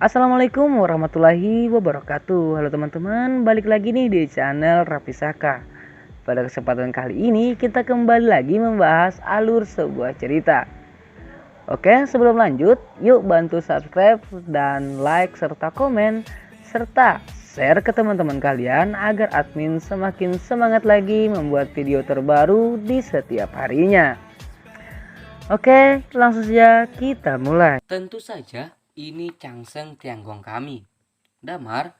Assalamualaikum warahmatullahi wabarakatuh. Halo teman-teman, balik lagi nih di channel Raffi Saka. Pada kesempatan kali ini kita kembali lagi membahas alur sebuah cerita. Oke, sebelum lanjut, yuk bantu subscribe dan like serta komen serta share ke teman-teman kalian agar admin semakin semangat lagi membuat video terbaru di setiap harinya. Oke, langsung saja kita mulai. Tentu saja ini Changseng Tianggong kami. Damar,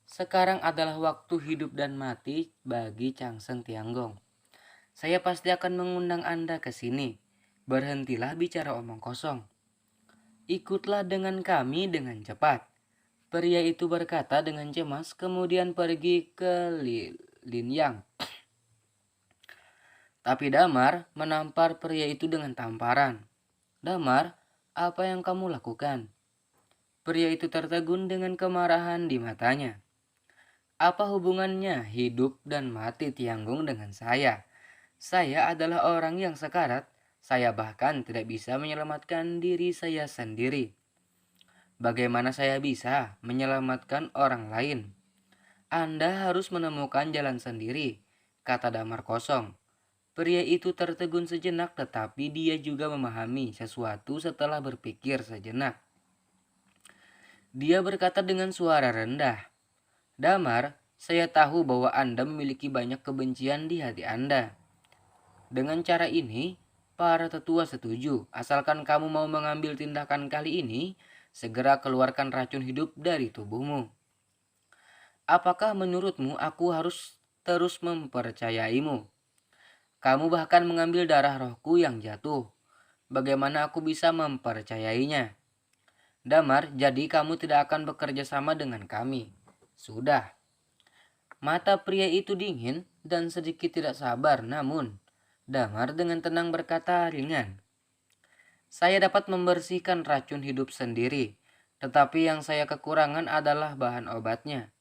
sekarang adalah waktu hidup dan mati bagi Changseng Tianggong. Saya pasti akan mengundang Anda ke sini. Berhentilah bicara omong kosong. Ikutlah dengan kami dengan cepat. Pria itu berkata dengan cemas, kemudian pergi ke Lin Yang. Tapi Damar menampar pria itu dengan tamparan. Damar, apa yang kamu lakukan? Pria itu tertegun dengan kemarahan di matanya. Apa hubungannya hidup dan mati Tianggong dengan saya? Saya adalah orang yang sekarat. Saya bahkan tidak bisa menyelamatkan diri saya sendiri. Bagaimana saya bisa menyelamatkan orang lain? Anda harus menemukan jalan sendiri, kata Damar kosong. Pria itu tertegun sejenak, tetapi dia juga memahami sesuatu setelah berpikir sejenak. Dia berkata dengan suara rendah, Damar, saya tahu bahwa Anda memiliki banyak kebencian di hati Anda. Dengan cara ini, para tetua setuju. Asalkan kamu mau mengambil tindakan kali ini, segera keluarkan racun hidup dari tubuhmu. Apakah menurutmu aku harus terus mempercayaimu? Kamu bahkan mengambil darah rohku yang jatuh. Bagaimana aku bisa mempercayainya? Damar, jadi kamu tidak akan bekerja sama dengan kami. Sudah. Mata pria itu dingin dan sedikit tidak sabar, namun Damar dengan tenang berkata ringan. Saya dapat membersihkan racun hidup sendiri, tetapi yang saya kekurangan adalah bahan obatnya.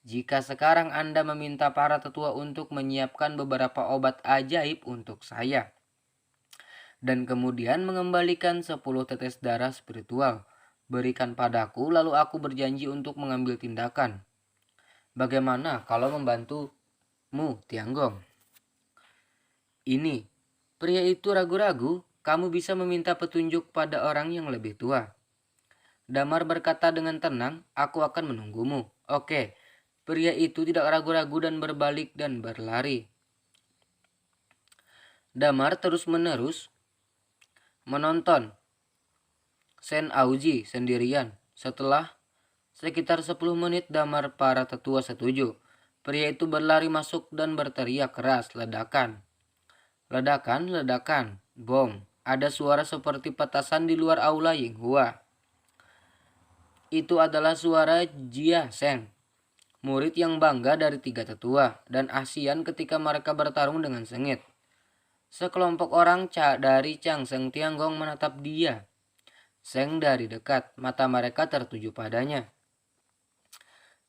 Jika sekarang Anda meminta para tetua untuk menyiapkan beberapa obat ajaib untuk saya, dan kemudian mengembalikan 10 tetes darah spiritual, berikan padaku lalu aku berjanji untuk mengambil tindakan. Bagaimana kalau membantumu, Tianggong? Ini, pria itu ragu-ragu, kamu bisa meminta petunjuk pada orang yang lebih tua. Damar berkata dengan tenang, aku akan menunggumu. Oke, pria itu tidak ragu-ragu dan berbalik dan berlari. Damar terus-menerus menonton Sen Auji sendirian. Setelah sekitar 10 menit Damar para tetua setuju. Pria itu berlari masuk dan berteriak keras, ledakan. Ledakan, ledakan, bom. Ada suara seperti petasan di luar aula Yinghua. Itu adalah suara Jia Seng, murid yang bangga dari tiga tetua dan ASEAN ketika mereka bertarung dengan sengit. Sekelompok orang dari Changseng Tianggong menatap dia. Seng dari dekat, mata mereka tertuju padanya.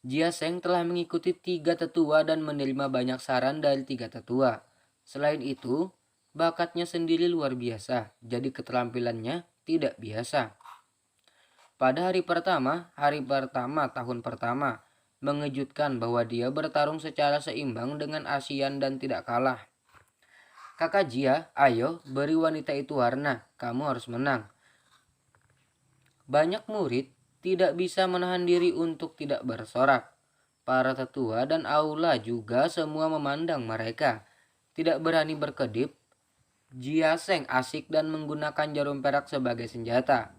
Jia Seng telah mengikuti tiga tetua dan menerima banyak saran dari tiga tetua. Selain itu, bakatnya sendiri luar biasa, jadi keterampilannya tidak biasa. Pada hari pertama tahun pertama, mengejutkan bahwa dia bertarung secara seimbang dengan ASEAN dan tidak kalah. Kakak Jia, ayo beri wanita itu warna, kamu harus menang. Banyak murid tidak bisa menahan diri untuk tidak bersorak. Para tetua dan aula juga semua memandang mereka. Tidak berani berkedip, Jia Seng asik dan menggunakan jarum perak sebagai senjata.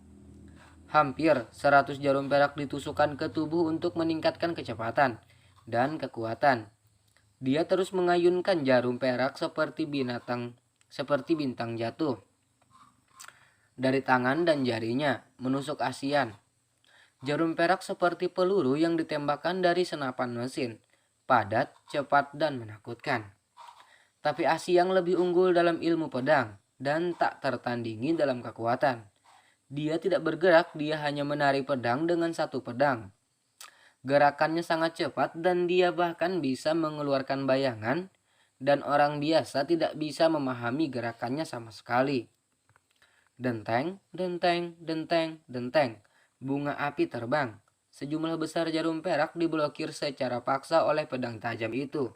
Hampir 100 jarum perak ditusukkan ke tubuh untuk meningkatkan kecepatan dan kekuatan. Dia terus mengayunkan jarum perak seperti bintang jatuh dari tangan dan jarinya menusuk ASEAN. Jarum perak seperti peluru yang ditembakkan dari senapan mesin, padat, cepat, dan menakutkan. Tapi ASEAN lebih unggul dalam ilmu pedang dan tak tertandingi dalam kekuatan. Dia tidak bergerak, dia hanya menari pedang dengan satu pedang. Gerakannya sangat cepat dan dia bahkan bisa mengeluarkan bayangan dan orang biasa tidak bisa memahami gerakannya sama sekali. Denteng, denteng, denteng, denteng. Bunga api terbang. Sejumlah besar jarum perak diblokir secara paksa oleh pedang tajam itu.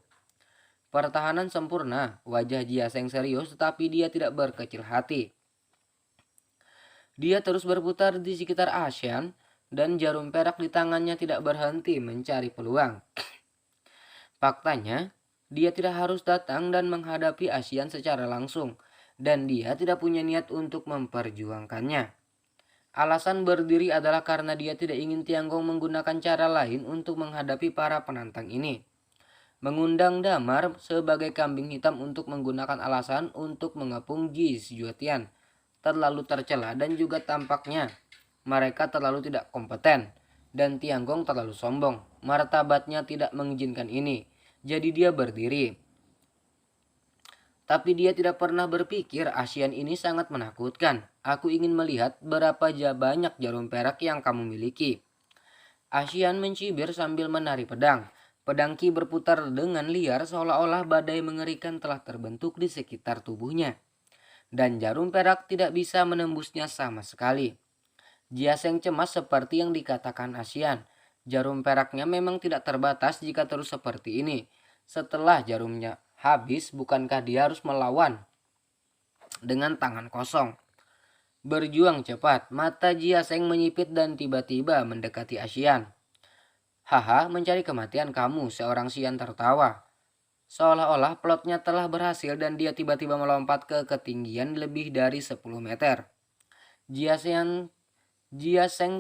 Pertahanan sempurna, wajah Jiaseng serius tetapi dia tidak berkecil hati. Dia terus berputar di sekitar ASEAN dan jarum perak di tangannya tidak berhenti mencari peluang. Faktanya, dia tidak harus datang dan menghadapi ASEAN secara langsung, dan dia tidak punya niat untuk memperjuangkannya. Alasan berdiri adalah karena dia tidak ingin Tianggong menggunakan cara lain untuk menghadapi para penantang ini. Mengundang Damar sebagai kambing hitam untuk menggunakan alasan untuk mengepung Ji Zhuotian terlalu tercela dan juga tampaknya mereka terlalu tidak kompeten dan Tianggong terlalu sombong. Martabatnya tidak mengizinkan ini. Jadi dia berdiri. Tapi dia tidak pernah berpikir ASEAN ini sangat menakutkan. Aku ingin melihat berapa banyak jarum perak yang kamu miliki. ASEAN mencibir sambil menari pedang. Pedang Qi berputar dengan liar seolah-olah badai mengerikan telah terbentuk di sekitar tubuhnya. Dan jarum perak tidak bisa menembusnya sama sekali. Jiaseng cemas seperti yang dikatakan ASEAN. Jarum peraknya memang tidak terbatas jika terus seperti ini. Setelah jarumnya habis, bukankah dia harus melawan dengan tangan kosong? Berjuang cepat, mata Jiaseng menyipit dan tiba-tiba mendekati ASEAN. Haha, mencari kematian kamu, seorang Xian tertawa. Seolah-olah plotnya telah berhasil dan dia tiba-tiba melompat ke ketinggian lebih dari 10 meter. Jiaseng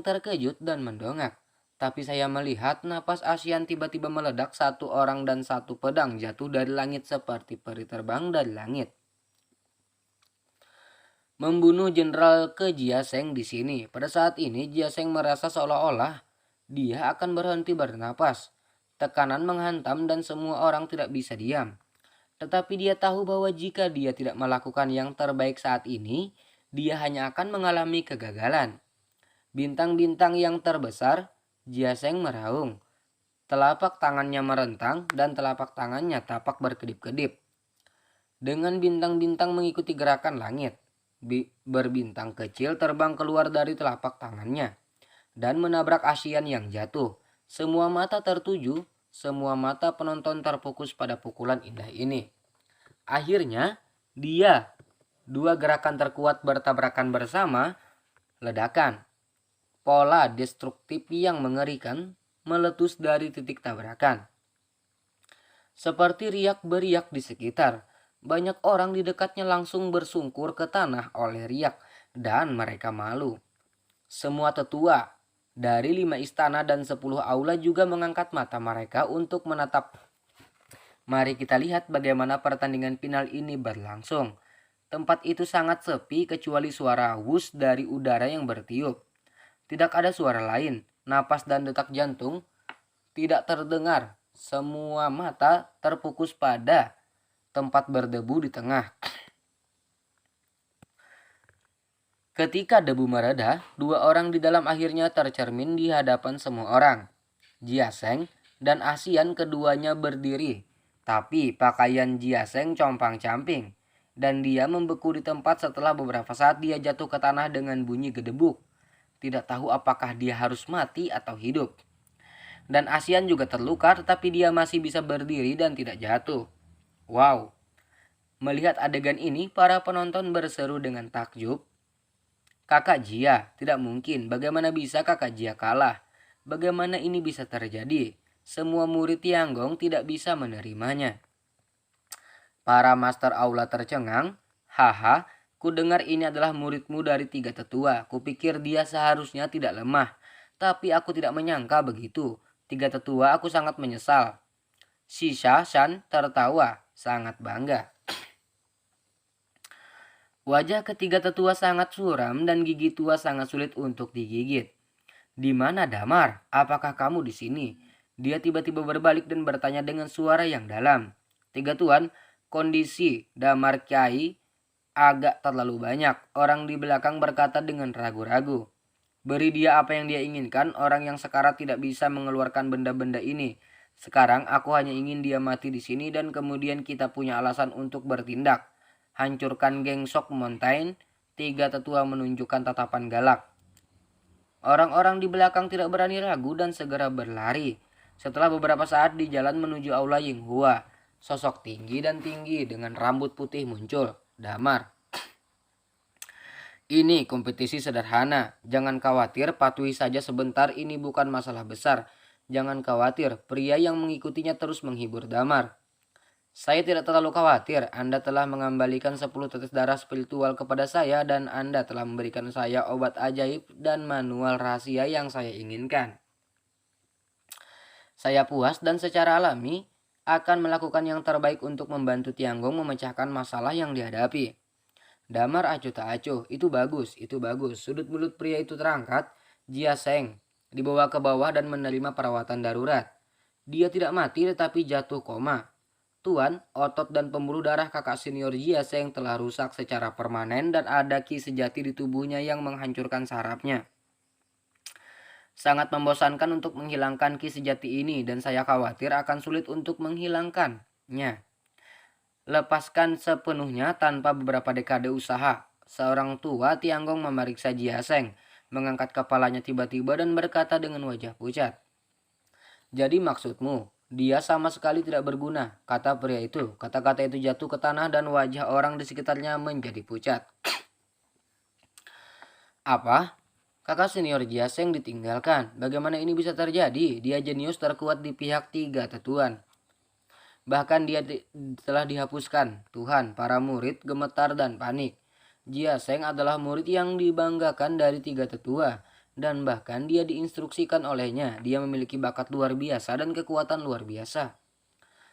terkejut dan mendongak. Tapi saya melihat napas ASEAN tiba-tiba meledak, satu orang dan satu pedang jatuh dari langit seperti peri terbang dari langit. Membunuh jenderal ke Jiaseng di sini. Pada saat ini Jiaseng merasa seolah-olah dia akan berhenti bernapas. Tekanan menghantam dan semua orang tidak bisa diam. Tetapi dia tahu bahwa jika dia tidak melakukan yang terbaik saat ini, dia hanya akan mengalami kegagalan. Bintang-bintang yang terbesar, Jiaseng meraung. Telapak tangannya merentang dan telapak tangannya tapak berkedip-kedip. Dengan bintang-bintang mengikuti gerakan langit, berbintang kecil terbang keluar dari telapak tangannya dan menabrak ASEAN yang jatuh. Semua mata tertuju, semua mata penonton terfokus pada pukulan indah ini. Akhirnya, dua gerakan terkuat bertabrakan bersama, ledakan. Pola destruktif yang mengerikan meletus dari titik tabrakan. Seperti riak-beriak di sekitar, banyak orang di dekatnya langsung bersungkur ke tanah oleh riak dan mereka malu. Semua tetua dari 5 istana dan 10 aula juga mengangkat mata mereka untuk menatap. Mari kita lihat bagaimana pertandingan final ini berlangsung. Tempat itu sangat sepi kecuali suara wus dari udara yang bertiup. Tidak ada suara lain, napas dan detak jantung tidak terdengar. Semua mata terfokus pada tempat berdebu di tengah. Ketika debu mereda, dua orang di dalam akhirnya tercermin di hadapan semua orang. Jiaseng dan ASEAN keduanya berdiri, tapi pakaian Jiaseng compang-camping dan dia membeku di tempat setelah beberapa saat dia jatuh ke tanah dengan bunyi gedebuk. Tidak tahu apakah dia harus mati atau hidup. Dan ASEAN juga terluka tetapi dia masih bisa berdiri dan tidak jatuh. Wow. Melihat adegan ini, para penonton berseru dengan takjub. Kakak Jia, tidak mungkin. Bagaimana bisa kakak Jia kalah? Bagaimana ini bisa terjadi? Semua murid Tianggong tidak bisa menerimanya. Para master aula tercengang. Haha, ku dengar ini adalah muridmu dari 3 tetua. Kupikir dia seharusnya tidak lemah. Tapi aku tidak menyangka begitu. 3 tetua, aku sangat menyesal. Shisha Shan tertawa, sangat bangga. Wajah ketiga tetua sangat suram dan gigi tua sangat sulit untuk digigit. Di mana Damar? Apakah kamu di sini? Dia tiba-tiba berbalik dan bertanya dengan suara yang dalam. 3 tuan, kondisi Damar Kiai agak terlalu banyak. Orang di belakang berkata dengan ragu-ragu. Beri dia apa yang dia inginkan, orang yang sekarat tidak bisa mengeluarkan benda-benda ini. Sekarang aku hanya ingin dia mati di sini dan kemudian kita punya alasan untuk bertindak. Hancurkan geng Sok Mountain. 3 tetua menunjukkan tatapan galak. Orang-orang di belakang tidak berani ragu dan segera berlari. Setelah beberapa saat di jalan menuju aula Yinghua, sosok tinggi dan tinggi dengan rambut putih muncul. Damar. Ini kompetisi sederhana. Jangan khawatir, patuhi saja sebentar, ini bukan masalah besar. Jangan khawatir, pria yang mengikutinya terus menghibur Damar. Saya tidak terlalu khawatir, Anda telah mengembalikan 10 tetes darah spiritual kepada saya dan Anda telah memberikan saya obat ajaib dan manual rahasia yang saya inginkan. Saya puas dan secara alami akan melakukan yang terbaik untuk membantu Tianggong memecahkan masalah yang dihadapi. Damar acuh tak acuh, itu bagus, itu bagus. Sudut mulut pria itu terangkat, Jia Seng dibawa ke bawah dan menerima perawatan darurat. Dia tidak mati tetapi jatuh koma. Tuan, otot dan pembuluh darah kakak senior Jia Seng telah rusak secara permanen dan ada ki sejati di tubuhnya yang menghancurkan sarafnya. Sangat membosankan untuk menghilangkan ki sejati ini dan saya khawatir akan sulit untuk menghilangkannya. Lepaskan sepenuhnya tanpa beberapa dekade usaha. Seorang tua Tianggong memeriksa Jia Seng, mengangkat kepalanya tiba-tiba dan berkata dengan wajah pucat. Jadi maksudmu, dia sama sekali tidak berguna, kata pria itu. Kata-kata itu jatuh ke tanah dan wajah orang di sekitarnya menjadi pucat. Apa? Kakak senior Jia Seng ditinggalkan. Bagaimana ini bisa terjadi? Dia jenius terkuat di pihak tiga tetuan. Bahkan dia telah dihapuskan. Tuhan, para murid gemetar dan panik. Jia Seng adalah murid yang dibanggakan dari tiga tetua. Dan bahkan dia diinstruksikan olehnya. Dia memiliki bakat luar biasa dan kekuatan luar biasa.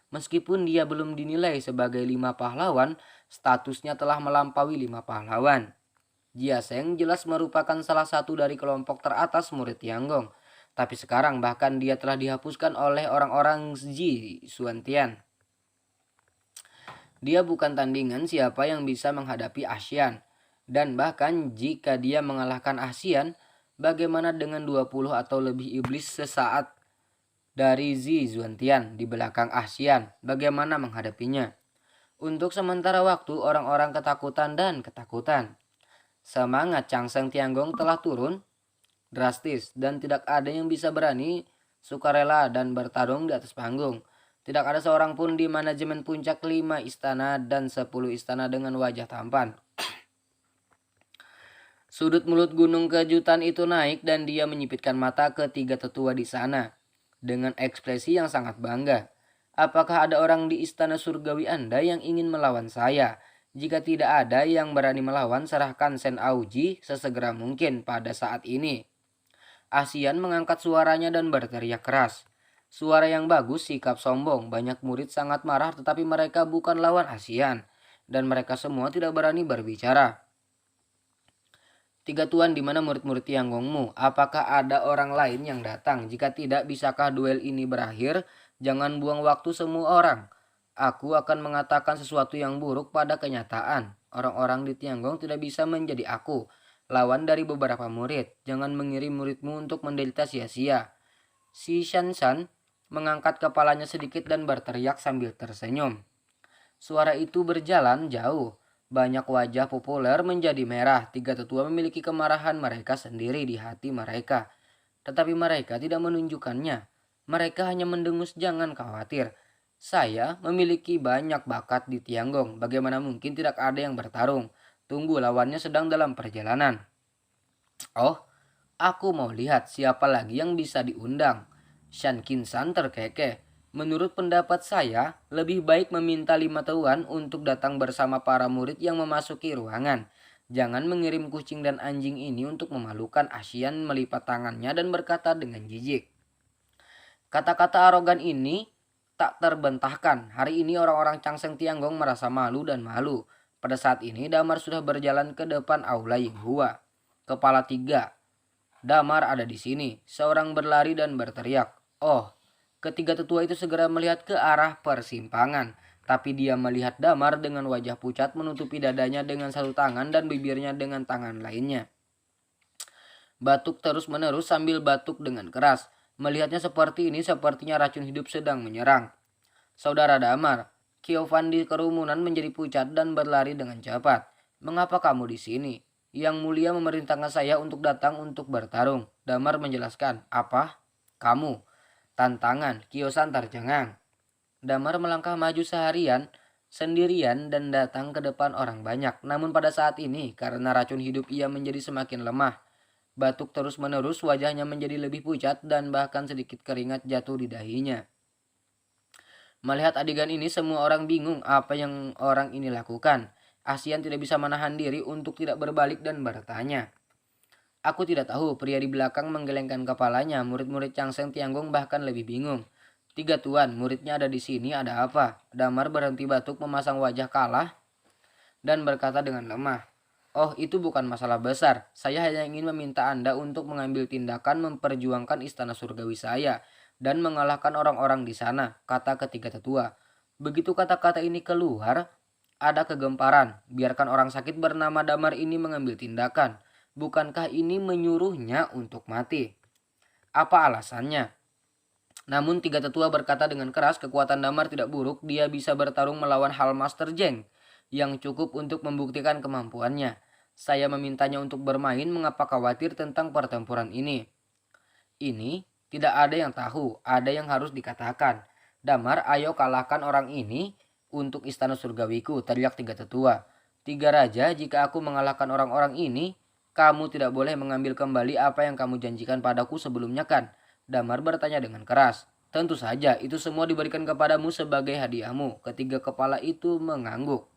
Meskipun dia belum dinilai sebagai 5 pahlawan, statusnya telah melampaui 5 pahlawan. Jia Seng jelas merupakan salah satu dari kelompok teratas murid Tianggong. Tapi sekarang bahkan dia telah dihapuskan oleh orang-orang Ji Xuantian. Dia bukan tandingan siapa yang bisa menghadapi ASEAN. Dan bahkan jika dia mengalahkan ASEAN, bagaimana dengan 20 atau lebih iblis sesaat dari Ji Xuantian di belakang ASEAN? Bagaimana menghadapinya? Untuk sementara waktu orang-orang ketakutan dan ketakutan. Semangat Changseng Tianggong telah turun drastis dan tidak ada yang bisa berani sukarela dan bertarung di atas panggung. Tidak ada seorang pun di manajemen puncak 5 istana dan 10 istana dengan wajah tampan. Sudut mulut gunung kejutan itu naik dan dia menyipitkan mata ke tiga tetua di sana dengan ekspresi yang sangat bangga. Apakah ada orang di istana surgawi Anda yang ingin melawan saya? Jika tidak ada yang berani melawan, serahkan Sen Aoji sesegera mungkin pada saat ini. ASEAN mengangkat suaranya dan berteriak keras. Suara yang bagus, sikap sombong. Banyak murid sangat marah tetapi mereka bukan lawan ASEAN. Dan mereka semua tidak berani berbicara. Tiga tuan, di mana murid-murid Tianggongmu? Apakah ada orang lain yang datang? Jika tidak, bisakah duel ini berakhir? Jangan buang waktu semua orang. Aku akan mengatakan sesuatu yang buruk pada kenyataan. Orang-orang di Tianggong tidak bisa menjadi aku. Lawan dari beberapa murid. Jangan mengirim muridmu untuk menderita sia-sia. Si Shan mengangkat kepalanya sedikit dan berteriak sambil tersenyum. Suara itu berjalan jauh. Banyak wajah populer menjadi merah. Tiga tetua memiliki kemarahan mereka sendiri di hati mereka. Tetapi mereka tidak menunjukkannya. Mereka hanya mendengus. Jangan khawatir. Saya memiliki banyak bakat di Tianggong. Bagaimana mungkin tidak ada yang bertarung? Tunggu, lawannya sedang dalam perjalanan. Oh, aku mau lihat siapa lagi yang bisa diundang. Shan Qinsan terkekeh. Menurut pendapat saya, lebih baik meminta 5 tuan untuk datang bersama para murid yang memasuki ruangan. Jangan mengirim kucing dan anjing ini untuk memalukan. ASEAN melipat tangannya dan berkata dengan jijik. Kata-kata arogan ini tak terbantahkan. Hari ini orang-orang Changseng Tianggong merasa malu dan malu. Pada saat ini Damar sudah berjalan ke depan aula Yinghua. Kepala 3. Damar ada di sini. Seorang berlari dan berteriak. Oh, ketiga tetua itu segera melihat ke arah persimpangan. Tapi dia melihat Damar dengan wajah pucat menutupi dadanya dengan satu tangan dan bibirnya dengan tangan lainnya. Batuk terus-menerus sambil batuk dengan keras. Melihatnya seperti ini, sepertinya racun hidup sedang menyerang. Saudara Damar, Kiovan di kerumunan menjadi pucat dan berlari dengan cepat. Mengapa kamu di sini? Yang mulia memerintahkan saya untuk datang untuk bertarung. Damar menjelaskan, apa? Kamu? Tantangan, kiosan tercengang. Damar melangkah maju sendirian dan datang ke depan orang banyak. Namun pada saat ini, karena racun hidup ia menjadi semakin lemah. Batuk terus-menerus, wajahnya menjadi lebih pucat dan bahkan sedikit keringat jatuh di dahinya. Melihat adegan ini, semua orang bingung apa yang orang ini lakukan. Asian tidak bisa menahan diri untuk tidak berbalik dan bertanya. Aku tidak tahu, pria di belakang menggelengkan kepalanya. Murid-murid Changseng Tianggong bahkan lebih bingung. Tiga tuan, muridnya ada di sini, ada apa? Damar berhenti batuk, memasang wajah kalah dan berkata dengan lemah. Oh, itu bukan masalah besar. Saya hanya ingin meminta Anda untuk mengambil tindakan memperjuangkan istana surgawi saya dan mengalahkan orang-orang di sana, kata ketiga tetua. Begitu kata-kata ini keluar, ada kegemparan. Biarkan orang sakit bernama Damar ini mengambil tindakan. Bukankah ini menyuruhnya untuk mati? Apa alasannya? Namun tiga tetua berkata dengan keras, kekuatan Damar tidak buruk, dia bisa bertarung melawan Hal Master Zheng yang cukup untuk membuktikan kemampuannya. Saya memintanya untuk bermain, mengapa khawatir tentang pertempuran ini? Ini tidak ada yang tahu, ada yang harus dikatakan. Damar, ayo kalahkan orang ini untuk istana surgawiku, teriak tiga tetua. Tiga raja, jika aku mengalahkan orang-orang ini, kamu tidak boleh mengambil kembali apa yang kamu janjikan padaku sebelumnya kan? Damar bertanya dengan keras. Tentu saja, itu semua diberikan kepadamu sebagai hadiahmu. Ketiga kepala itu mengangguk.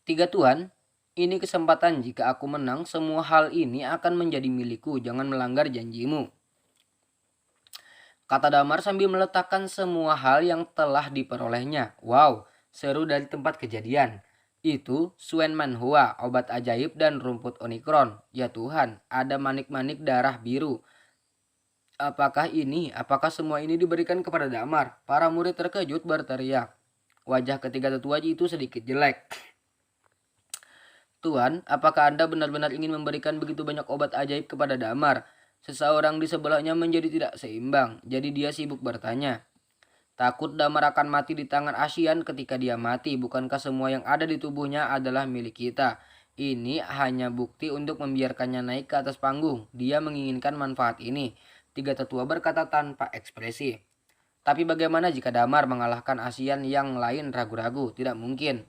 Tiga tuan, ini kesempatan jika aku menang, semua hal ini akan menjadi milikku. Jangan melanggar janjimu, kata Damar sambil meletakkan semua hal yang telah diperolehnya. Wow, seru dari tempat kejadian. Itu Suen Manhua, obat ajaib dan rumput Onikron. Ya Tuhan, ada manik-manik darah biru. Apakah semua ini diberikan kepada Damar? Para murid terkejut berteriak. Wajah ketiga tetua itu sedikit jelek. Tuan, apakah Anda benar-benar ingin memberikan begitu banyak obat ajaib kepada Damar? Seseorang di sebelahnya menjadi tidak seimbang, jadi dia sibuk bertanya. Takut Damar akan mati di tangan Asian. Ketika dia mati, bukankah semua yang ada di tubuhnya adalah milik kita? Ini hanya bukti untuk membiarkannya naik ke atas panggung. Dia menginginkan manfaat ini. Tiga tetua berkata tanpa ekspresi. Tapi bagaimana jika Damar mengalahkan Asian yang lain ragu-ragu? Tidak mungkin.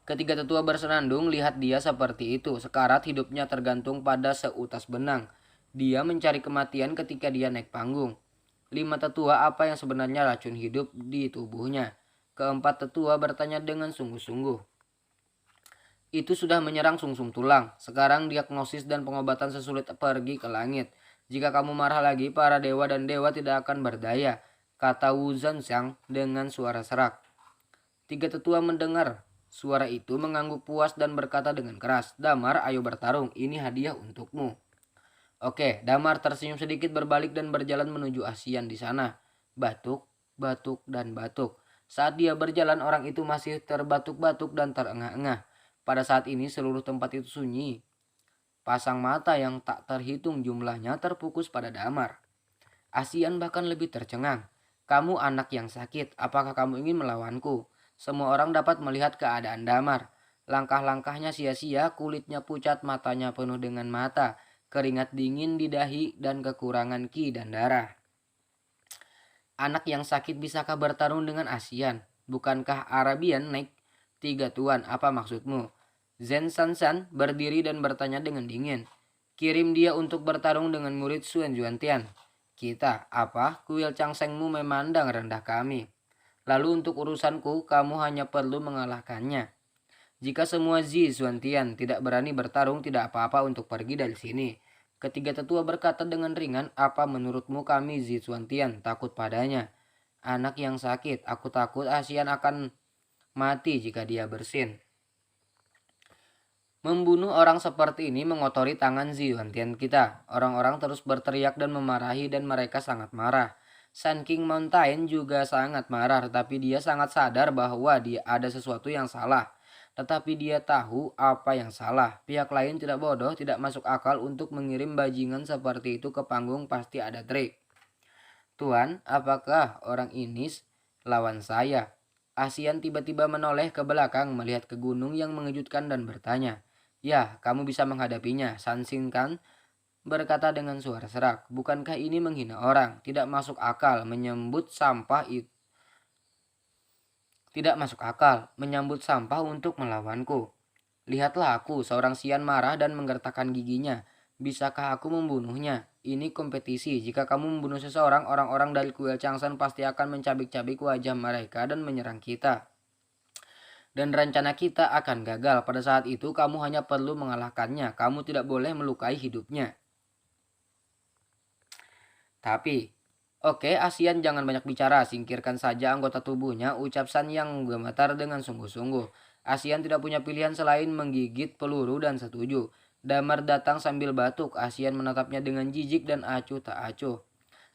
Ketiga tetua bersenandung, lihat dia seperti itu. Sekarat hidupnya tergantung pada seutas benang. Dia mencari kematian ketika dia naik panggung. Lima tetua, apa yang sebenarnya racun hidup di tubuhnya? Keempat tetua bertanya dengan sungguh-sungguh. Itu sudah menyerang sungsum tulang. Sekarang diagnosis dan pengobatan sesulit pergi ke langit. Jika kamu marah lagi, para dewa dan dewa tidak akan berdaya, kata Wu Zhenxiang dengan suara serak. Tiga tetua mendengar suara itu mengangguk puas dan berkata dengan keras, Damar, ayo bertarung, ini hadiah untukmu. Oke, Damar tersenyum sedikit berbalik dan berjalan menuju Asian di sana. Batuk, batuk, dan batuk. Saat dia berjalan, orang itu masih terbatuk-batuk dan terengah-engah. Pada saat ini seluruh tempat itu sunyi. Pasang mata yang tak terhitung jumlahnya terfokus pada Damar. Asian bahkan lebih tercengang. Kamu anak yang sakit, apakah kamu ingin melawanku? Semua orang dapat melihat keadaan Damar. Langkah-langkahnya sia-sia, kulitnya pucat, matanya penuh dengan mata, keringat dingin di dahi, dan kekurangan ki dan darah. Anak yang sakit bisakah bertarung dengan Asian? Bukankah Arabian naik? Tiga tuan, apa maksudmu? Zen Sansan berdiri dan bertanya dengan dingin. Kirim dia untuk bertarung dengan murid Suen Juantian. Kita, apa? Kuil Changsengmu memandang rendah kami. Lalu untuk urusanku, kamu hanya perlu mengalahkannya. Jika semua Zi Xuantian tidak berani bertarung, tidak apa-apa untuk pergi dari sini. Ketiga tetua berkata dengan ringan, apa menurutmu kami Zi Xuantian takut padanya? Anak yang sakit, aku takut Asian akan mati jika dia bersin. Membunuh orang seperti ini mengotori tangan Zi Xuantian kita. Orang-orang terus berteriak dan memarahi dan mereka sangat marah. Sun King Mountain juga sangat marah, tetapi dia sangat sadar bahwa dia ada sesuatu yang salah. Tetapi dia tahu apa yang salah. Pihak lain tidak bodoh, tidak masuk akal untuk mengirim bajingan seperti itu ke panggung, pasti ada trik. Tuan, apakah orang ini lawan saya? Asian tiba-tiba menoleh ke belakang melihat ke gunung yang mengejutkan dan bertanya. Ya, kamu bisa menghadapinya, San Xin kan berkata dengan suara serak. Bukankah ini menghina orang? Tidak masuk akal menyambut sampah itu. Tidak masuk akal menyambut sampah untuk melawanku. Lihatlah aku, seorang Sian marah dan menggertakkan giginya. Bisakah aku membunuhnya? Ini kompetisi. Jika kamu membunuh seseorang, orang-orang dari kuil Changsan pasti akan mencabik-cabik wajah mereka dan menyerang kita. Dan rencana kita akan gagal. Pada saat itu kamu hanya perlu mengalahkannya. Kamu tidak boleh melukai hidupnya. Tapi, oke, ASEAN jangan banyak bicara, singkirkan saja anggota tubuhnya, ucap San yang gemetar dengan sungguh-sungguh. ASEAN tidak punya pilihan selain menggigit peluru dan setuju. Damar datang sambil batuk, ASEAN menatapnya dengan jijik dan acuh tak acuh.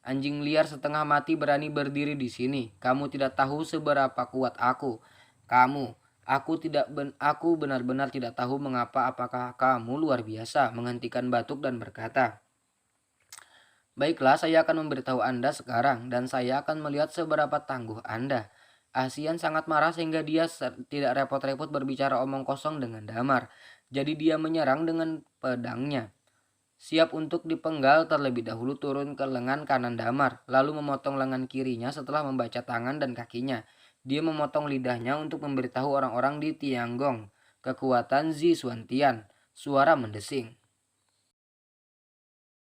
Anjing liar setengah mati berani berdiri di sini. Kamu tidak tahu seberapa kuat aku. Aku benar-benar tidak tahu mengapa apakah kamu luar biasa, menghentikan batuk dan berkata, baiklah, saya akan memberitahu Anda sekarang dan saya akan melihat seberapa tangguh Anda. ASEAN sangat marah sehingga dia tidak repot-repot berbicara omong kosong dengan Damar. Jadi dia menyerang dengan pedangnya. Siap untuk dipenggal terlebih dahulu turun ke lengan kanan Damar, lalu memotong lengan kirinya setelah membaca tangan dan kakinya. Dia memotong lidahnya untuk memberitahu orang-orang di Tianggong. Kekuatan Zi Xuantian. Suara mendesing.